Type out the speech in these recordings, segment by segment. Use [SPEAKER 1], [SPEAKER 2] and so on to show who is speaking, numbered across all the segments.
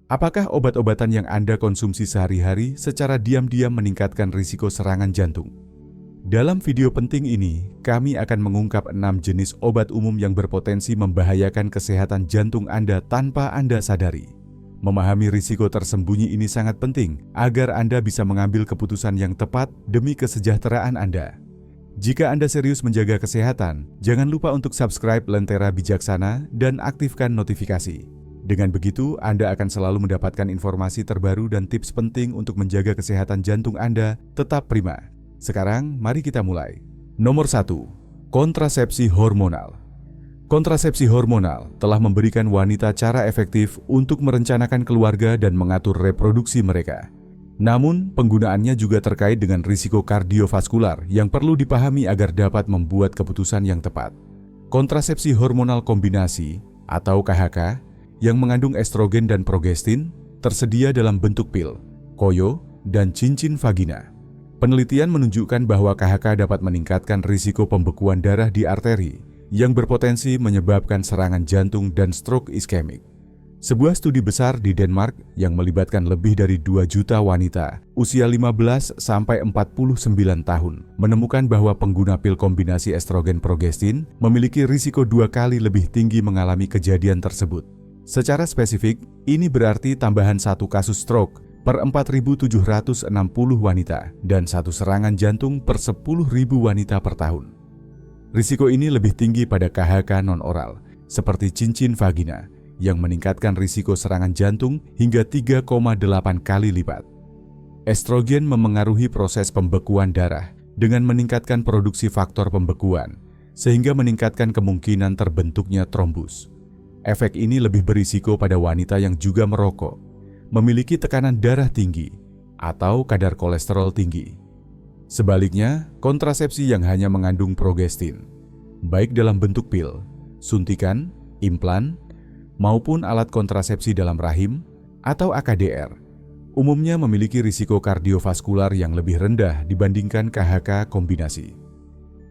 [SPEAKER 1] Apakah obat-obatan yang Anda konsumsi sehari-hari secara diam-diam meningkatkan risiko serangan jantung? Dalam video penting ini, kami akan mengungkap 6 jenis obat umum yang berpotensi membahayakan kesehatan jantung Anda tanpa Anda sadari. Memahami risiko tersembunyi ini sangat penting agar Anda bisa mengambil keputusan yang tepat demi kesejahteraan Anda. Jika Anda serius menjaga kesehatan, jangan lupa untuk subscribe Lentera Bijaksana dan aktifkan notifikasi. Dengan begitu, Anda akan selalu mendapatkan informasi terbaru dan tips penting untuk menjaga kesehatan jantung Anda tetap prima. Sekarang, mari kita mulai. Nomor 1. Kontrasepsi hormonal. Kontrasepsi hormonal telah memberikan wanita cara efektif untuk merencanakan keluarga dan mengatur reproduksi mereka. Namun, penggunaannya juga terkait dengan risiko kardiovaskular yang perlu dipahami agar dapat membuat keputusan yang tepat. Kontrasepsi hormonal kombinasi atau KHK yang mengandung estrogen dan progestin tersedia dalam bentuk pil, koyo, dan cincin vagina. Penelitian menunjukkan bahwa KHK dapat meningkatkan risiko pembekuan darah di arteri yang berpotensi menyebabkan serangan jantung dan stroke iskemik. Sebuah studi besar di Denmark yang melibatkan lebih dari 2 juta wanita usia 15 sampai 49 tahun menemukan bahwa pengguna pil kombinasi estrogen progestin memiliki risiko 2 kali lebih tinggi mengalami kejadian tersebut. Secara spesifik, ini berarti tambahan 1 kasus stroke per 4.760 wanita dan 1 serangan jantung per 10.000 wanita per tahun. Risiko ini lebih tinggi pada KHK non-oral, seperti cincin vagina, yang meningkatkan risiko serangan jantung hingga 3,8 kali lipat. Estrogen memengaruhi proses pembekuan darah dengan meningkatkan produksi faktor pembekuan, sehingga meningkatkan kemungkinan terbentuknya trombus. Efek ini lebih berisiko pada wanita yang juga merokok, memiliki tekanan darah tinggi, atau kadar kolesterol tinggi. Sebaliknya, kontrasepsi yang hanya mengandung progestin, baik dalam bentuk pil, suntikan, implan, maupun alat kontrasepsi dalam rahim atau AKDR, umumnya memiliki risiko kardiovaskular yang lebih rendah dibandingkan KHK kombinasi.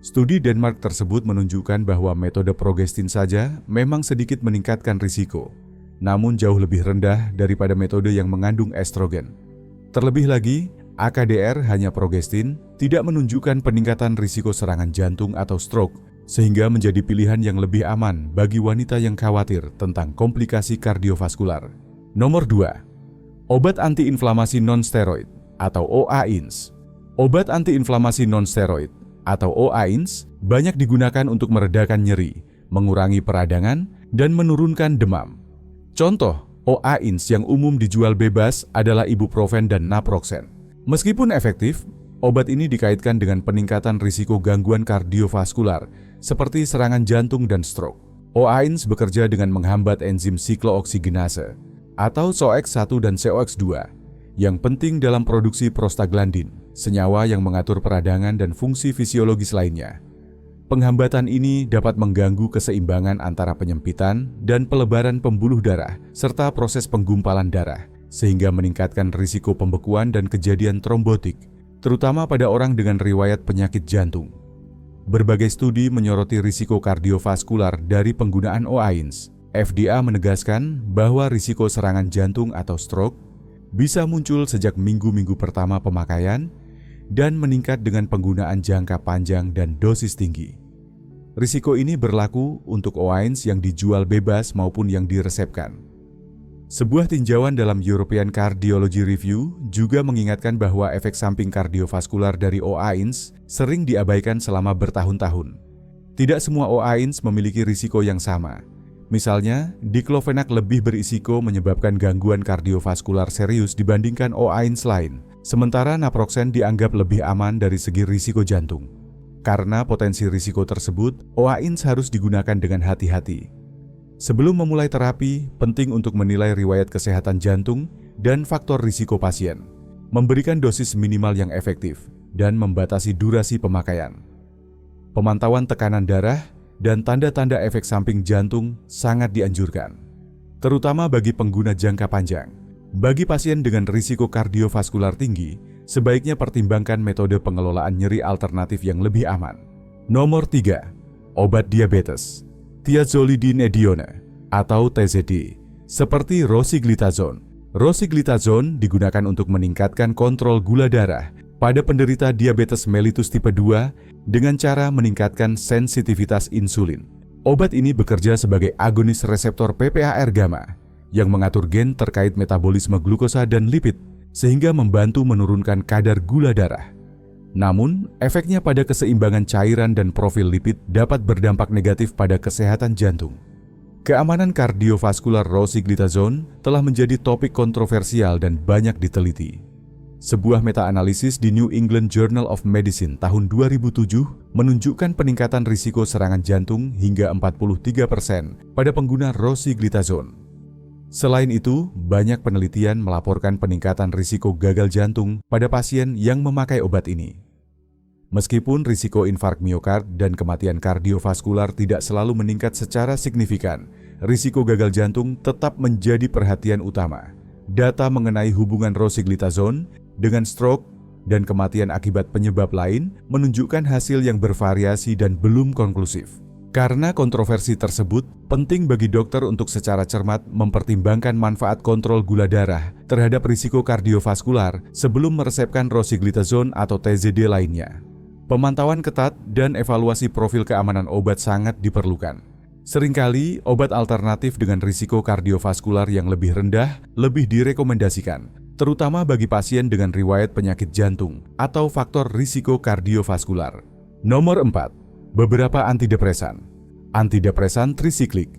[SPEAKER 1] Studi Denmark tersebut menunjukkan bahwa metode progestin saja memang sedikit meningkatkan risiko, namun jauh lebih rendah daripada metode yang mengandung estrogen. Terlebih lagi, AKDR hanya progestin tidak menunjukkan peningkatan risiko serangan jantung atau stroke, sehingga menjadi pilihan yang lebih aman bagi wanita yang khawatir tentang komplikasi kardiovaskular. Nomor 2. Obat antiinflamasi non-steroid atau OAINS. Obat antiinflamasi non-steroid atau OAINS banyak digunakan untuk meredakan nyeri, mengurangi peradangan, dan menurunkan demam. Contoh OAINS yang umum dijual bebas adalah ibuprofen dan naproxen. Meskipun efektif, obat ini dikaitkan dengan peningkatan risiko gangguan kardiovaskular seperti serangan jantung dan stroke. OAINS bekerja dengan menghambat enzim siklooksigenase atau COX-1 dan COX-2 yang penting dalam produksi prostaglandin, senyawa yang mengatur peradangan dan fungsi fisiologis lainnya. Penghambatan ini dapat mengganggu keseimbangan antara penyempitan dan pelebaran pembuluh darah serta proses penggumpalan darah, sehingga meningkatkan risiko pembekuan dan kejadian trombotik, terutama pada orang dengan riwayat penyakit jantung. Berbagai studi menyoroti risiko kardiovaskular dari penggunaan OAINS. FDA menegaskan bahwa risiko serangan jantung atau stroke bisa muncul sejak minggu-minggu pertama pemakaian dan meningkat dengan penggunaan jangka panjang dan dosis tinggi. Risiko ini berlaku untuk OAINS yang dijual bebas maupun yang diresepkan. Sebuah tinjauan dalam European Cardiology Review juga mengingatkan bahwa efek samping kardiovaskular dari OAINS sering diabaikan selama bertahun-tahun. Tidak semua OAINS memiliki risiko yang sama. Misalnya, diclofenac lebih berisiko menyebabkan gangguan kardiovaskular serius dibandingkan OAINS lain, sementara naproxen dianggap lebih aman dari segi risiko jantung. Karena potensi risiko tersebut, OAINS harus digunakan dengan hati-hati. Sebelum memulai terapi, penting untuk menilai riwayat kesehatan jantung dan faktor risiko pasien, memberikan dosis minimal yang efektif, dan membatasi durasi pemakaian. Pemantauan tekanan darah dan tanda-tanda efek samping jantung sangat dianjurkan, terutama bagi pengguna jangka panjang. Bagi pasien dengan risiko kardiovaskular tinggi, sebaiknya pertimbangkan metode pengelolaan nyeri alternatif yang lebih aman. Nomor 3. Obat diabetes. Thiazolidinedione atau TZD, seperti rosiglitazone, Rosiglitazone digunakan untuk meningkatkan kontrol gula darah pada penderita diabetes mellitus tipe 2 dengan cara meningkatkan sensitivitas insulin. Obat ini bekerja sebagai agonis reseptor PPAR gamma yang mengatur gen terkait metabolisme glukosa dan lipid sehingga membantu menurunkan kadar gula darah. Namun, efeknya pada keseimbangan cairan dan profil lipid dapat berdampak negatif pada kesehatan jantung. Keamanan kardiovaskular rosiglitazone telah menjadi topik kontroversial dan banyak diteliti. Sebuah meta-analisis di New England Journal of Medicine tahun 2007 menunjukkan peningkatan risiko serangan jantung hingga 43% pada pengguna rosiglitazone. Selain itu, banyak penelitian melaporkan peningkatan risiko gagal jantung pada pasien yang memakai obat ini. Meskipun risiko infark miokard dan kematian kardiovaskular tidak selalu meningkat secara signifikan, risiko gagal jantung tetap menjadi perhatian utama. Data mengenai hubungan rosiglitazone dengan stroke dan kematian akibat penyebab lain menunjukkan hasil yang bervariasi dan belum konklusif. Karena kontroversi tersebut, penting bagi dokter untuk secara cermat mempertimbangkan manfaat kontrol gula darah terhadap risiko kardiovaskular sebelum meresepkan rosiglitazone atau TZD lainnya. Pemantauan ketat dan evaluasi profil keamanan obat sangat diperlukan. Seringkali, obat alternatif dengan risiko kardiovaskular yang lebih rendah lebih direkomendasikan, terutama bagi pasien dengan riwayat penyakit jantung atau faktor risiko kardiovaskular. Nomor 4. Beberapa antidepresan. Antidepresan trisiklik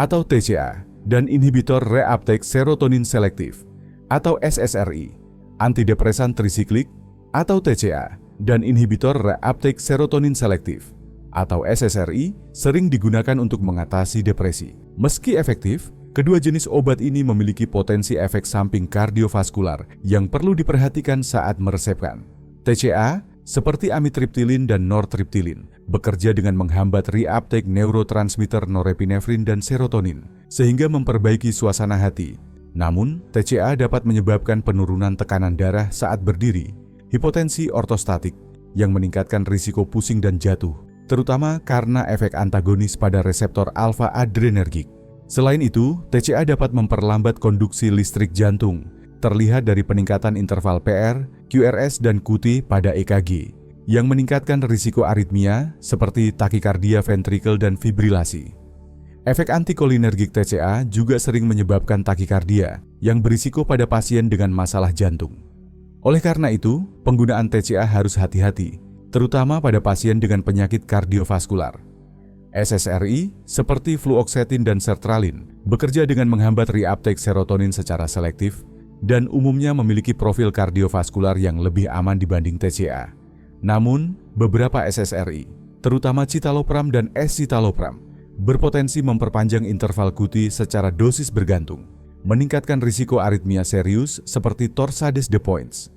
[SPEAKER 1] atau TCA dan inhibitor reuptake serotonin selektif atau SSRI. Antidepresan trisiklik atau TCA dan inhibitor reuptake serotonin selektif atau SSRI sering digunakan untuk mengatasi depresi. Meski efektif, kedua jenis obat ini memiliki potensi efek samping kardiovaskular yang perlu diperhatikan saat meresepkan. TCA, seperti amitriptilin dan nortriptilin, bekerja dengan menghambat reuptake neurotransmitter norepinefrin dan serotonin, sehingga memperbaiki suasana hati. Namun, TCA dapat menyebabkan penurunan tekanan darah saat berdiri, hipotensi ortostatik yang meningkatkan risiko pusing dan jatuh, terutama karena efek antagonis pada reseptor alfa adrenergik. Selain itu, TCA dapat memperlambat konduksi listrik jantung, terlihat dari peningkatan interval PR, QRS, dan QT pada EKG, yang meningkatkan risiko aritmia seperti takikardia ventrikel dan fibrilasi. Efek antikolinergik TCA juga sering menyebabkan takikardia yang berisiko pada pasien dengan masalah jantung. Oleh karena itu, penggunaan TCA harus hati-hati, terutama pada pasien dengan penyakit kardiovaskular. SSRI, seperti fluoxetine dan sertralin, bekerja dengan menghambat reuptake serotonin secara selektif dan umumnya memiliki profil kardiovaskular yang lebih aman dibanding TCA. Namun, beberapa SSRI, terutama citalopram dan escitalopram, berpotensi memperpanjang interval QT secara dosis bergantung, meningkatkan risiko aritmia serius seperti torsades de Pointes.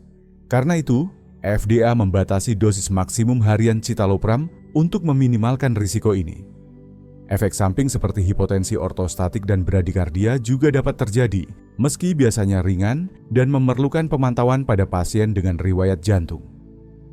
[SPEAKER 1] Karena itu, FDA membatasi dosis maksimum harian citalopram untuk meminimalkan risiko ini. Efek samping seperti hipotensi ortostatik dan bradikardia juga dapat terjadi, meski biasanya ringan dan memerlukan pemantauan pada pasien dengan riwayat jantung.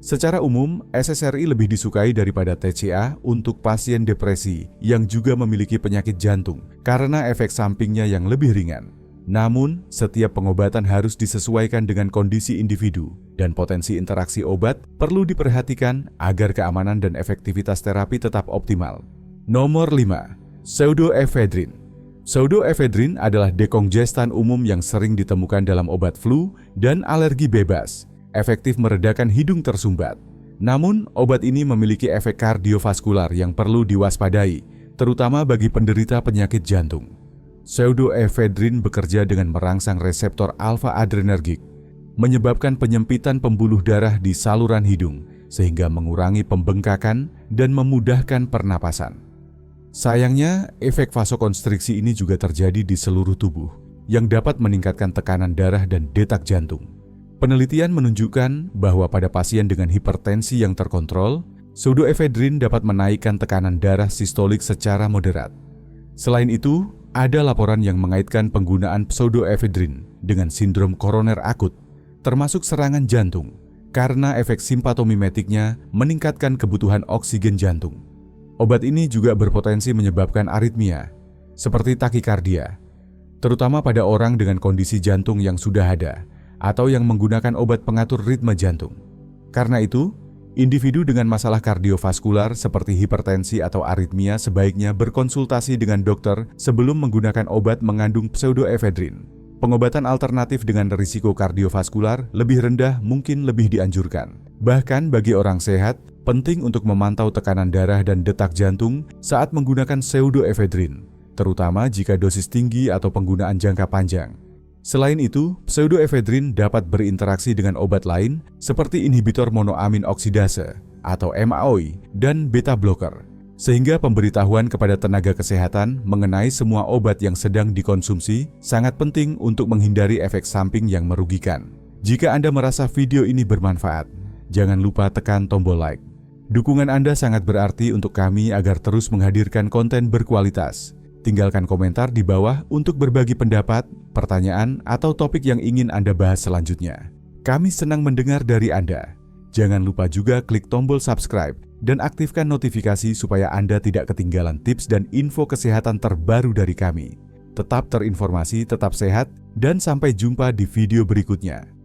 [SPEAKER 1] Secara umum, SSRI lebih disukai daripada TCA untuk pasien depresi yang juga memiliki penyakit jantung karena efek sampingnya yang lebih ringan. Namun, setiap pengobatan harus disesuaikan dengan kondisi individu dan potensi interaksi obat perlu diperhatikan agar keamanan dan efektivitas terapi tetap optimal. Nomor 5. Pseudoephedrine. Pseudoephedrine adalah dekongestan umum yang sering ditemukan dalam obat flu dan alergi bebas, efektif meredakan hidung tersumbat. Namun, obat ini memiliki efek kardiovaskular yang perlu diwaspadai, terutama bagi penderita penyakit jantung. Pseudoephedrine bekerja dengan merangsang reseptor alfa adrenergik, menyebabkan penyempitan pembuluh darah di saluran hidung, sehingga mengurangi pembengkakan dan memudahkan pernapasan. Sayangnya, efek vasokonstriksi ini juga terjadi di seluruh tubuh, yang dapat meningkatkan tekanan darah dan detak jantung. Penelitian menunjukkan bahwa pada pasien dengan hipertensi yang terkontrol, pseudoephedrine dapat menaikkan tekanan darah sistolik secara moderat. Selain itu, ada laporan yang mengaitkan penggunaan pseudoephedrine dengan sindrom koroner akut, termasuk serangan jantung, karena efek simpatomimetiknya meningkatkan kebutuhan oksigen jantung. Obat ini juga berpotensi menyebabkan aritmia, seperti takikardia, terutama pada orang dengan kondisi jantung yang sudah ada atau yang menggunakan obat pengatur ritme jantung. Karena itu, individu dengan masalah kardiovaskular seperti hipertensi atau aritmia sebaiknya berkonsultasi dengan dokter sebelum menggunakan obat mengandung pseudoephedrine. Pengobatan alternatif dengan risiko kardiovaskular lebih rendah mungkin lebih dianjurkan. Bahkan bagi orang sehat, penting untuk memantau tekanan darah dan detak jantung saat menggunakan pseudoephedrine, terutama jika dosis tinggi atau penggunaan jangka panjang. Selain itu, pseudoephedrine dapat berinteraksi dengan obat lain seperti inhibitor monoamin oksidase atau MAOI dan beta blocker, sehingga pemberitahuan kepada tenaga kesehatan mengenai semua obat yang sedang dikonsumsi sangat penting untuk menghindari efek samping yang merugikan. Jika Anda merasa video ini bermanfaat, jangan lupa tekan tombol like. Dukungan Anda sangat berarti untuk kami agar terus menghadirkan konten berkualitas. Tinggalkan komentar di bawah untuk berbagi pendapat, pertanyaan, atau topik yang ingin Anda bahas selanjutnya. Kami senang mendengar dari Anda. Jangan lupa juga klik tombol subscribe dan aktifkan notifikasi supaya Anda tidak ketinggalan tips dan info kesehatan terbaru dari kami. Tetap terinformasi, tetap sehat, dan sampai jumpa di video berikutnya.